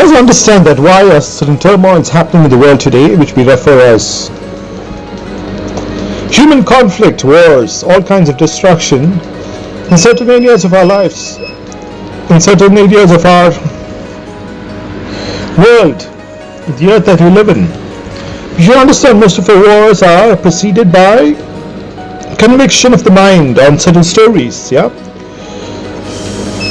must understand that why a certain turmoil is happening in the world today, which we refer as human conflict, wars, all kinds of destruction in certain areas of our lives, in certain areas of our world, the earth that we live in. You should understand most of our wars are preceded by conviction of the mind on certain stories, yeah?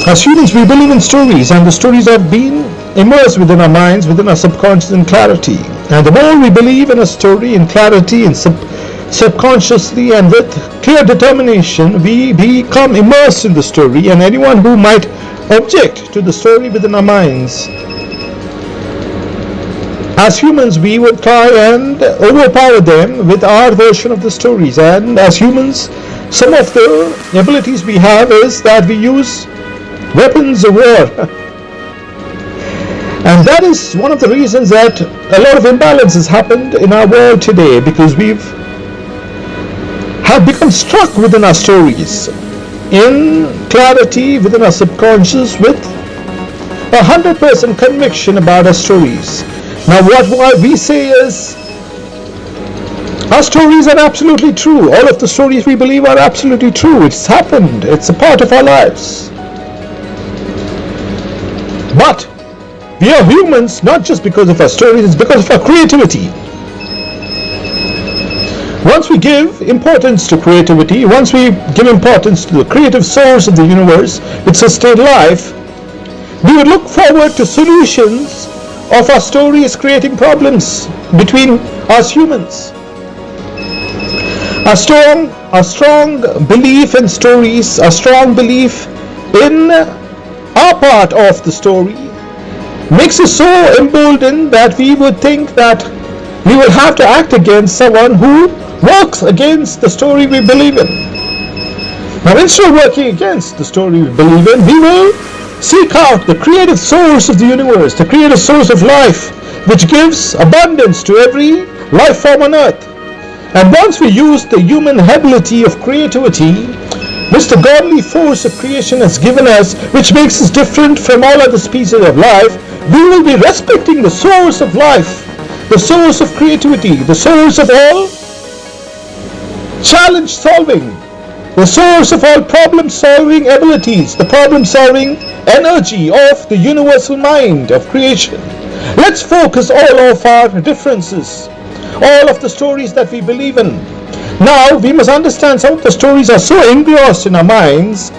As humans, we believe in stories, and the stories have been immersed within our minds, within our subconscious in clarity. And the more we believe in a story in clarity and subconsciously and with clear determination, we become immersed in the story, and anyone who might object to the story within our minds, as humans, we would try and overpower them with our version of the stories. And as humans, some of the abilities we have is that we use weapons of war. And that is one of the reasons that a lot of imbalances happened in our world today, because have become stuck within our stories, in clarity within our subconscious, with 100% conviction about our stories. Now what we say is, our stories are absolutely true. All of the stories we believe are absolutely true. It's happened. It's a part of our lives. But we are humans not just because of our stories, it's because of our creativity. Once we give importance to creativity, once we give importance to the creative source of the universe which sustains life, we would look forward to solutions of our stories creating problems between us humans. A strong belief in stories, a strong belief in our part of the story makes us so emboldened that we would think that we will have to act against someone who works against the story we believe in. Now, instead of working against the story we believe in, we will seek out the creative source of the universe, the creative source of life, which gives abundance to every life form on earth. And once we use the human ability of creativity, which the godly force of creation has given us, which makes us different from all other species of life, we will be respecting the source of life, the source of creativity, the source of all challenge solving, the source of all problem solving abilities, the problem solving energy of the universal mind of creation. Let's focus all of our differences, all of the stories that we believe in. Now we must understand some of the stories are so engrossed in our minds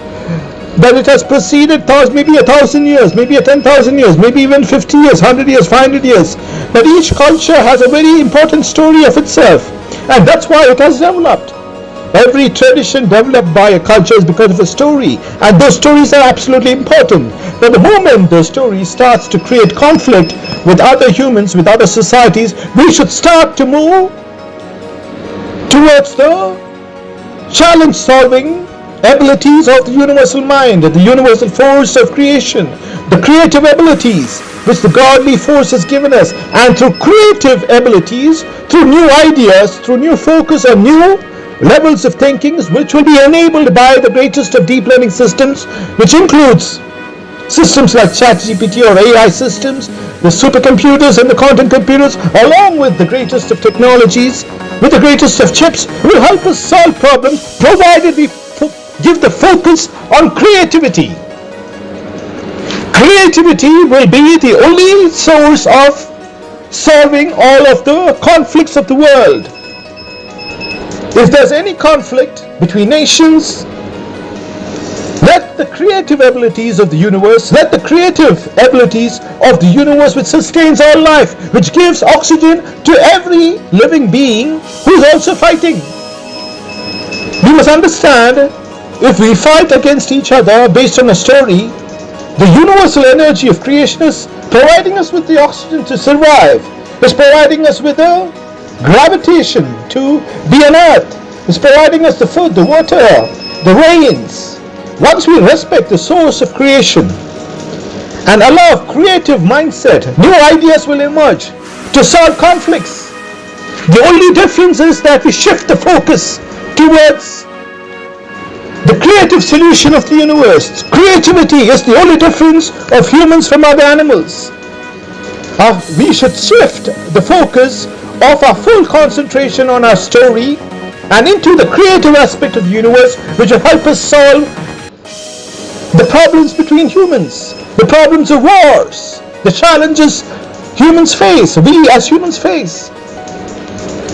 that it has preceded maybe 1,000 years, maybe 10,000 years, maybe even 50 years, 100 years, 500 years. But each culture has a very important story of itself, and that's why it has developed. Every tradition developed by a culture is because of a story, and those stories are absolutely important. But the moment those stories starts to create conflict with other humans, with other societies, we should start to move towards the challenge solving abilities of the universal mind, the universal force of creation, the creative abilities which the godly force has given us. And through creative abilities, through new ideas, through new focus on new levels of thinking, which will be enabled by the greatest of deep learning systems, which includes systems like ChatGPT or AI systems, the supercomputers and the quantum computers, along with the greatest of technologies, with the greatest of chips, will help us solve problems, provided we give the focus on creativity. Creativity will be the only source of solving all of the conflicts of the world. If there's any conflict between nations, let the creative abilities of the universe, let the creative abilities of the universe which sustains all life, which gives oxygen to every living being who is also fighting. We must understand, if we fight against each other based on a story, the universal energy of creation is providing us with the oxygen to survive, is providing us with the gravitation to be on earth, is providing us the food, the water, the rains. Once we respect the source of creation and allow creative mindset, new ideas will emerge to solve conflicts. The only difference is that we shift the focus towards the creative solution of the universe. Creativity is the only difference of humans from other animals. We should shift the focus of our full concentration on our story and into the creative aspect of the universe, which will help us solve the problems between humans, the problems of wars, the challenges humans face, we as humans face,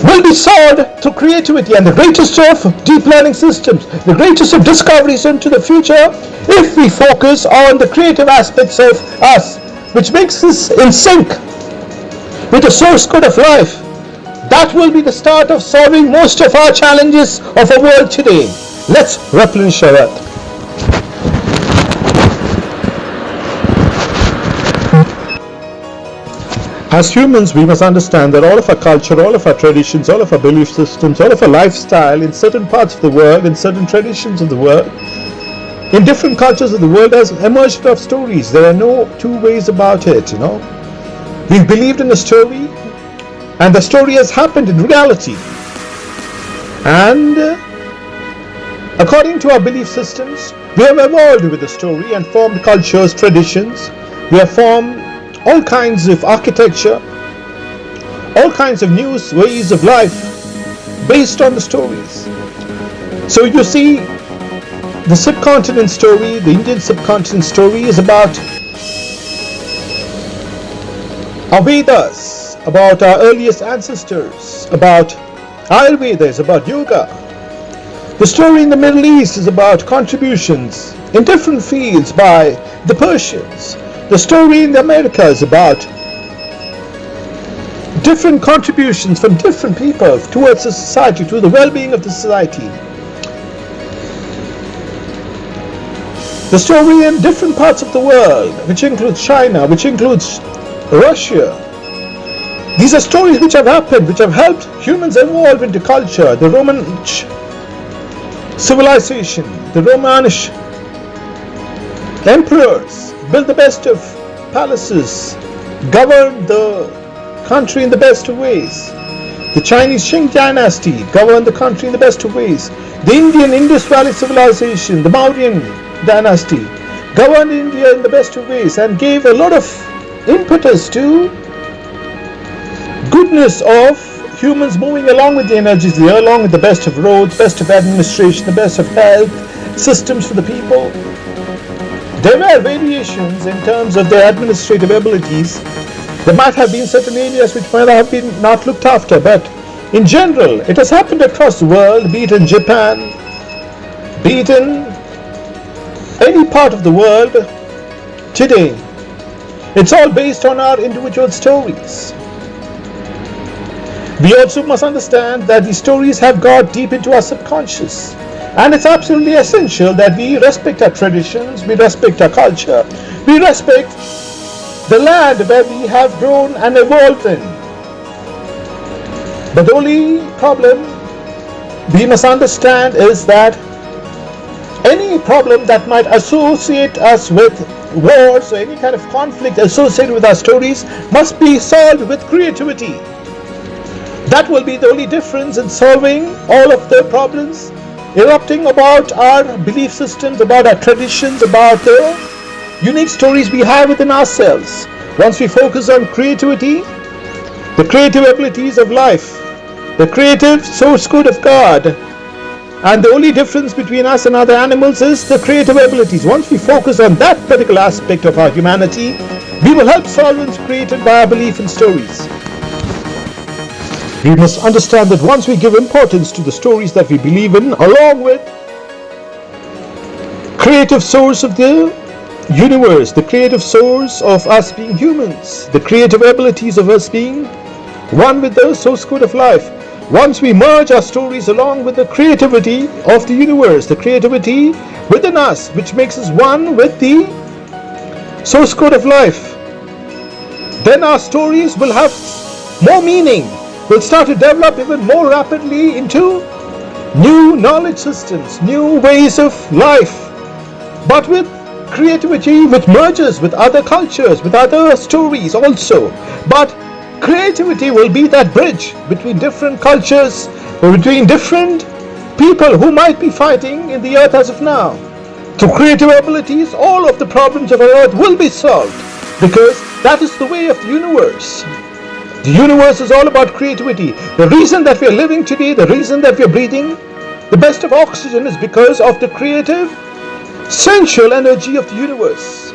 will be solved through creativity. And the greatest of deep learning systems, the greatest of discoveries into the future, if we focus on the creative aspects of us, which makes us in sync with the source code of life, that will be the start of solving most of our challenges of our world today. Let's replenish our earth. As humans, we must understand that all of our culture, all of our traditions, all of our belief systems, all of our lifestyle in certain parts of the world, in certain traditions of the world, in different cultures of the world has emerged out of stories. There are no two ways about it, We've believed in a story, and the story has happened in reality. And according to our belief systems, we have evolved with the story and formed cultures, traditions. We have formed all kinds of architecture, all kinds of new ways of life based on the stories. So you see, the subcontinent story, the Indian subcontinent story, is about our Vedas, about our earliest ancestors, about Ayurveda, is about yoga. The story in the Middle East is about contributions in different fields by the Persians. The story in America is about different contributions from different people towards the society, to the well-being of the society. The story in different parts of the world, which includes China, which includes Russia. These are stories which have happened, which have helped humans evolve into culture. The Roman civilization, the Romansh emperors built the best of palaces, governed the country in the best of ways. The Chinese Qing dynasty governed the country in the best of ways. The Indian Indus Valley civilization, the Mauryan dynasty, governed India in the best of ways and gave a lot of impetus to goodness of humans moving along with the energies, along with the best of roads, best of administration, the best of health systems for the people. There were variations in terms of their administrative abilities. There might have been certain areas which might have been not looked after, but in general, it has happened across the world, be it in Japan, be it in any part of the world today. It's all based on our individual stories. We also must understand that these stories have got deep into our subconscious. And it's absolutely essential that we respect our traditions, we respect our culture, we respect the land where we have grown and evolved in. But the only problem we must understand is that any problem that might associate us with wars or any kind of conflict associated with our stories must be solved with creativity. That will be the only difference in solving all of the problems erupting about our belief systems, about our traditions, about the unique stories we have within ourselves. Once we focus on creativity, the creative abilities of life, the creative source code of God, and the only difference between us and other animals is the creative abilities. Once we focus on that particular aspect of our humanity, we will help solvents created by our belief in stories. We must understand that once we give importance to the stories that we believe in, along with creative source of the universe, the creative source of us being humans, the creative abilities of us being one with the source code of life, once we merge our stories along with the creativity of the universe, the creativity within us, which makes us one with the source code of life, then our stories will have more meaning, will start to develop even more rapidly into new knowledge systems, new ways of life, but with creativity which merges with other cultures, with other stories also. But creativity will be that bridge between different cultures, or between different people who might be fighting in the earth as of now. Through creative abilities, all of the problems of our earth will be solved, because That is the way of the universe. The universe is all about creativity. The reason that we are living today, the reason that we are breathing the best of oxygen is because of the creative, sensual energy of the universe.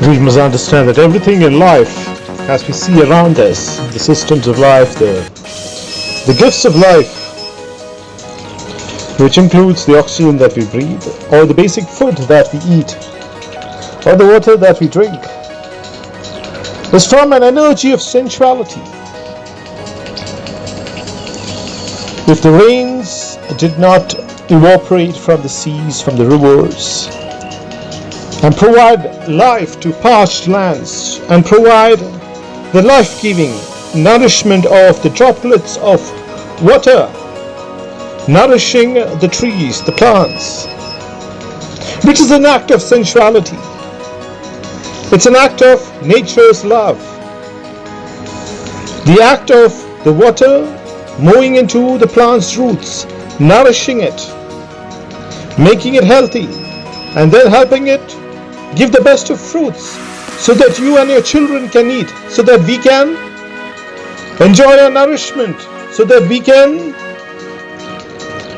We must understand that everything in life, as we see around us, the systems of life, the gifts of life, which includes the oxygen that we breathe, or the basic food that we eat, or the water that we drink, is from an energy of sensuality. If the rains did not evaporate from the seas, from the rivers, and provide life to parched lands, and provide the life-giving nourishment of the droplets of water, nourishing the trees, the plants, which is an act of sensuality. It's an act of nature's love. The act of the water moving into the plant's roots, nourishing it, making it healthy, and then helping it give the best of fruits so that you and your children can eat, so that we can enjoy our nourishment, so that we can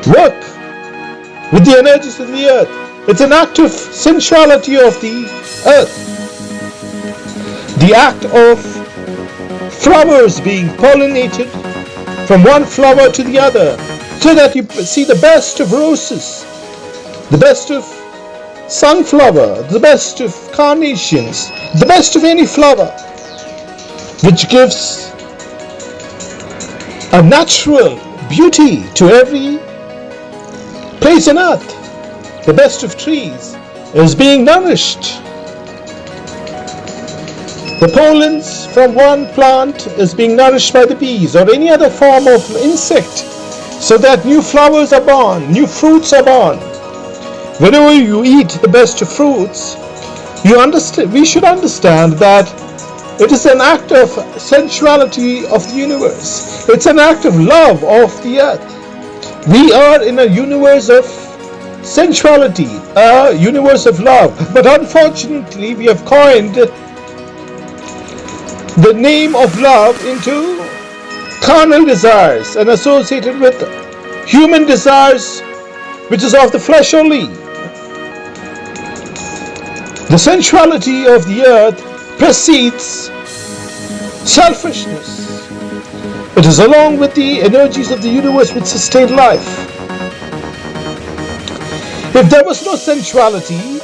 work with the energies of the earth. It's an act of sensuality of the earth. The act of flowers being pollinated from one flower to the other, so that you see the best of roses, the best of sunflower, the best of carnations, the best of any flower, which gives a natural beauty to every place on earth. The best of trees is being nourished. The pollens from one plant is being nourished by the bees or any other form of insect, so that new flowers are born, new fruits are born. Whenever you eat the best of fruits, we should understand that it is an act of sensuality of the universe. It's an act of love of the earth. We are in a universe of sensuality, a universe of love. But unfortunately, we have coined the name of love into carnal desires and associated with human desires, which is of the flesh only. The sensuality of the earth precedes selfishness. It is along with the energies of the universe which sustain life. If there was no sensuality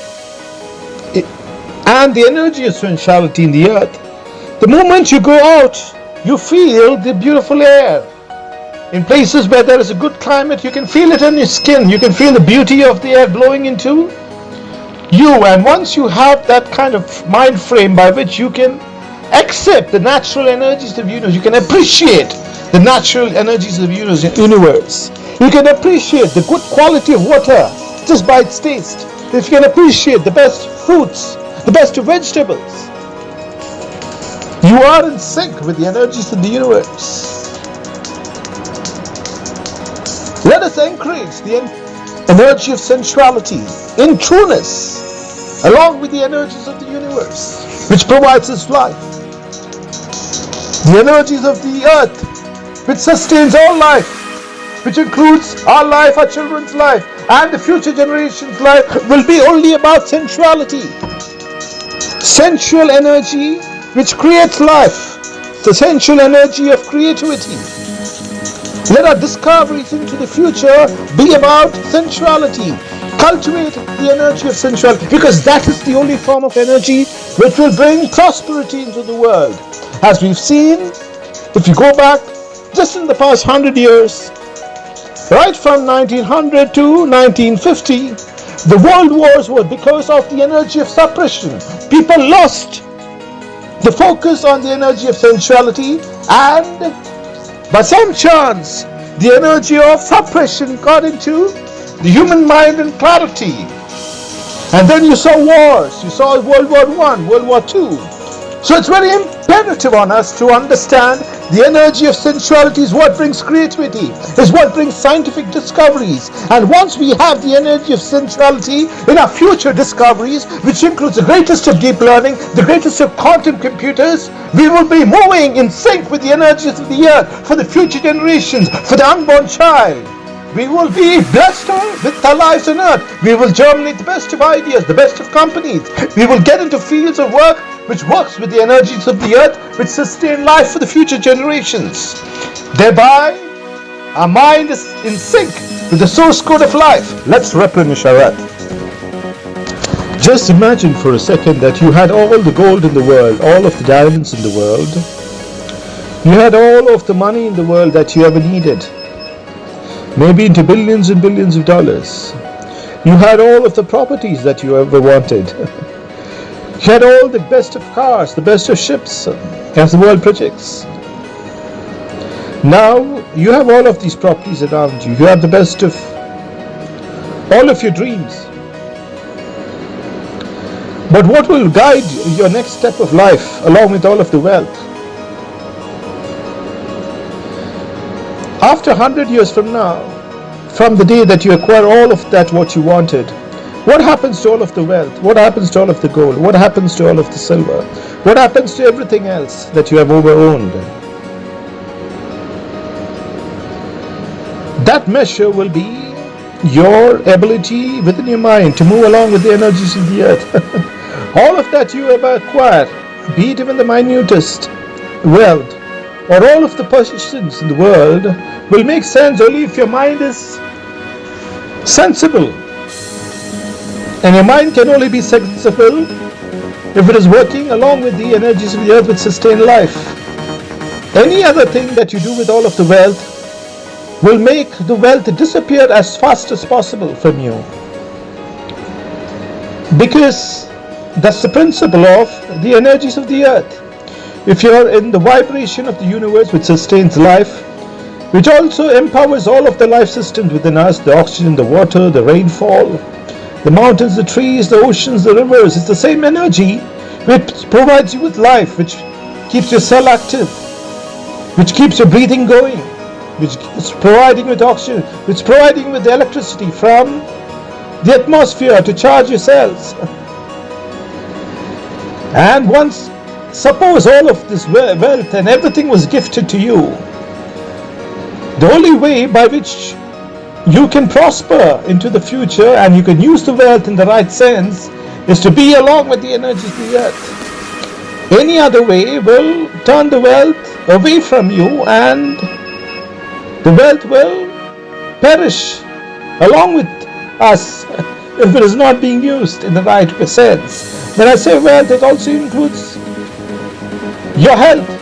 and the energy of sensuality in the earth, the moment you go out, you feel the beautiful air. In places where there is a good climate, you can feel it on your skin. You can feel the beauty of the air blowing into you. And once you have that kind of mind frame by which you can accept the natural energies of the universe, you can appreciate the natural energies of the universe. You can appreciate the good quality of water just by its taste. If you can appreciate the best fruits, the best of vegetables, you are in sync with the energies of the universe. Let us encourage the energy of sensuality in trueness, along with the energies of the universe, which provides us life. The energies of the earth, which sustains all life, which includes our life, our children's life, and the future generations' life, will be only about sensuality. Sensual energy which creates life, the sensual energy of creativity. Let our discoveries into the future be about sensuality. Cultivate the energy of sensuality, because that is the only form of energy which will bring prosperity into the world. As we've seen, if you go back just in the past 100 years, right from 1900 to 1950, the world wars were because of the energy of suppression. People lost the focus on the energy of sensuality, and by some chance the energy of suppression got into the human mind and clarity. And then you saw wars. You saw World War I, World War II. So it's very imperative on us to understand The energy of sensuality is what brings creativity, is what brings scientific discoveries. And once we have the energy of sensuality in our future discoveries, which includes the greatest of deep learning, the greatest of quantum computers, we will be moving in sync with the energies of the earth for the future generations, for the unborn child. We will be blessed with our lives on earth. We will germinate the best of ideas, the best of companies. We will get into fields of work which works with the energies of the earth, which sustain life for the future generations. Thereby, our mind is in sync with the source code of life. Let's replenish our earth. Just imagine for a second that you had all the gold in the world, all of the diamonds in the world. You had all of the money in the world that you ever needed. Maybe into billions and billions of dollars. You had all of the properties that you ever wanted. You had all the best of cars, the best of ships, as the world projects. Now you have all of these properties around you. You have the best of all of your dreams. But what will guide your next step of life along with all of the wealth? After 100 years from now, from the day that you acquire all of that what you wanted, what happens to all of the wealth? What happens to all of the gold? What happens to all of the silver? What happens to everything else that you have over-owned? That measure will be your ability within your mind to move along with the energies of the earth. All of that you ever acquire, be it even the minutest wealth, or all of the possessions in the world, will make sense only if your mind is sensible. And your mind can only be sensible if it is working along with the energies of the earth which sustain life. Any other thing that you do with all of the wealth will make the wealth disappear as fast as possible from you. Because that's the principle of the energies of the earth. If you are in the vibration of the universe which sustains life, which also empowers all of the life systems within us, the oxygen, the water, the rainfall, the mountains, the trees, the oceans, the rivers, it's the same energy which provides you with life, which keeps your cell active, which keeps your breathing going, which is providing with oxygen, which is providing with the electricity from the atmosphere to charge your cells. And once, suppose all of this wealth and everything was gifted to you, the only way by which you can prosper into the future and you can use the wealth in the right sense is to be along with the energies of the earth. Any other way will turn the wealth away from you and the wealth will perish along with us if it is not being used in the right sense. When I say wealth, it also includes your health.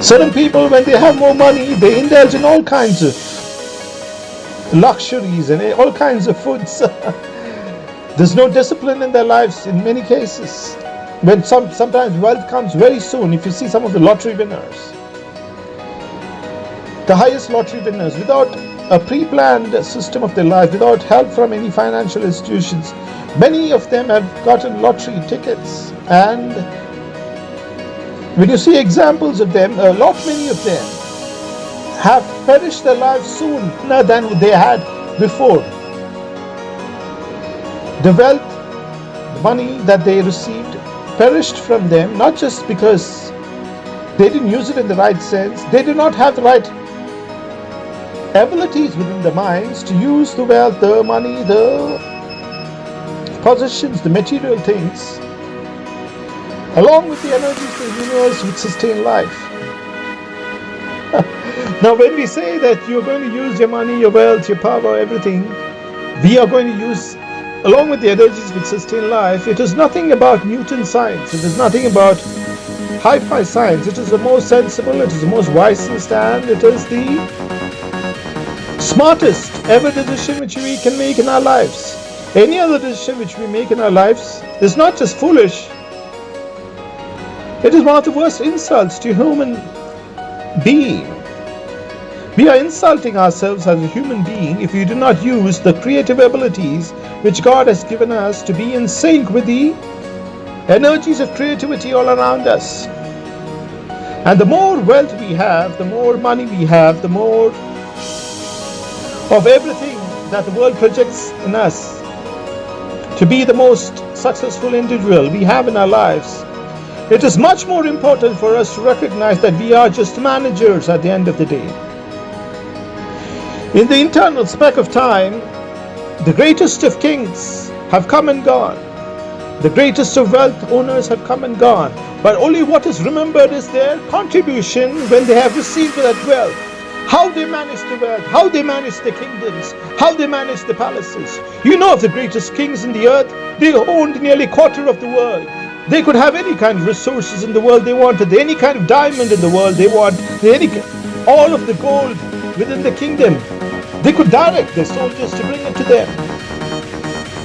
Certain people, when they have more money, they indulge in all kinds of luxuries and all kinds of foods. There's no discipline in their lives in many cases. When sometimes wealth comes very soon. If you see some of the lottery winners, the highest lottery winners, without a pre-planned system of their life, without help from any financial institutions, many of them have gotten lottery tickets. And when you see examples of them, many of them have perished their lives sooner than they had before. The wealth, the money that they received perished from them, not just because they didn't use it in the right sense, they did not have the right abilities within their minds to use the wealth, the money, the possessions, the material things, along with the energies of the universe which sustain life. Now when we say that you're going to use your money, your wealth, your power, everything, we are going to use along with the energies which sustain life, it is nothing about Newton science, it is nothing about hi-fi science, it is the most sensible, it is the most wisest, and it is the smartest ever decision which we can make in our lives. Any other decision which we make in our lives is not just foolish, it is one of the worst insults to a human being. We are insulting ourselves as a human being if we do not use the creative abilities which God has given us to be in sync with the energies of creativity all around us. And the more wealth we have, the more money we have, the more of everything that the world projects in us to be the most successful individual we have in our lives, it is much more important for us to recognize that we are just managers at the end of the day. In the eternal speck of time, the greatest of kings have come and gone. The greatest of wealth owners have come and gone. But only what is remembered is their contribution when they have received that wealth. How they managed the wealth, how they managed the kingdoms, how they managed the palaces. You know of the greatest kings in the earth, they owned nearly a quarter of the world. They could have any kind of resources in the world they wanted, any kind of diamond in the world they want, all of the gold within the kingdom. They could direct their soldiers to bring it to them.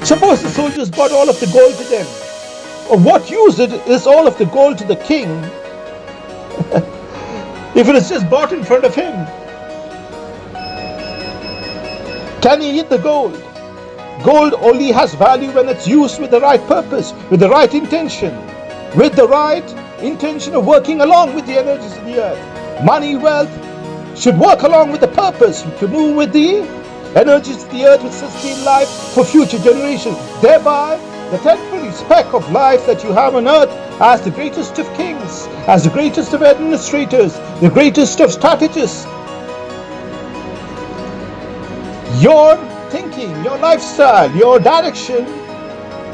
Suppose the soldiers brought all of the gold to them. Of what use is all of the gold to the king if it is just brought in front of him? Can he eat the gold? Gold only has value when it's used with the right purpose, with the right intention, of working along with the energies of the earth. Money, wealth should work along with the purpose to move with the energies of the earth, which sustain life for future generations. Thereby, the temporary speck of life that you have on earth as the greatest of kings, as the greatest of administrators, the greatest of strategists, your thinking, your lifestyle, your direction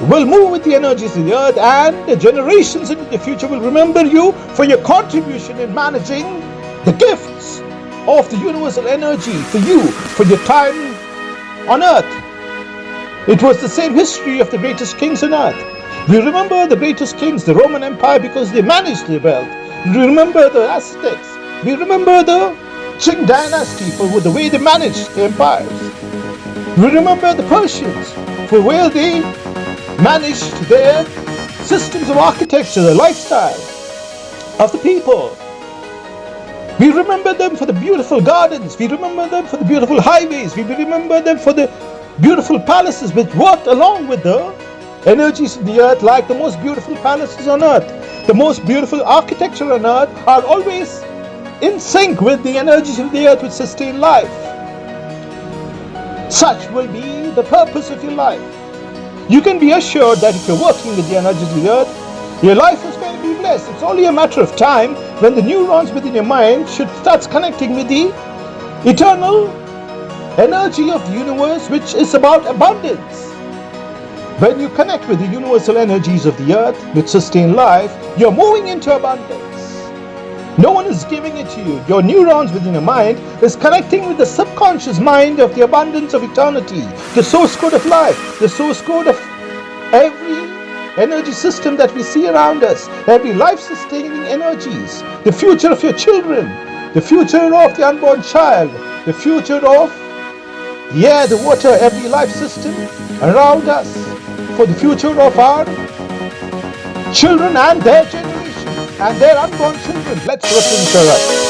will move with the energies of the earth, and the generations into the future will remember you for your contribution in managing the gifts of the universal energy for you, for your time on earth. It was the same history of the greatest kings on earth. We remember the greatest kings, the Roman Empire, because they managed their wealth. We remember the Aztecs. We remember the Qing dynasty for the way they managed their empires. We remember the Persians for where they managed their systems of architecture, the lifestyle of the people. We remember them for the beautiful gardens. We remember them for the beautiful highways. We remember them for the beautiful palaces which worked along with the energies of the earth, like the most beautiful palaces on earth. The most beautiful architecture on earth are always in sync with the energies of the earth which sustain life. Such will be the purpose of your life. You can be assured that if you're working with the energies of the earth, your life is going to be blessed. It's only a matter of time when the neurons within your mind should start connecting with the eternal energy of the universe, which is about abundance. When you connect with the universal energies of the earth which sustain life, you're moving into abundance. No one is giving it to you. Your neurons within your mind is connecting with the subconscious mind of the abundance of eternity, the source code of life, the source code of every energy system that we see around us, every life-sustaining energies, the future of your children, the future of the unborn child, the future of the air, the water, every life system around us, for the future of our children and their generation and their unborn children. Let's replenish our earth.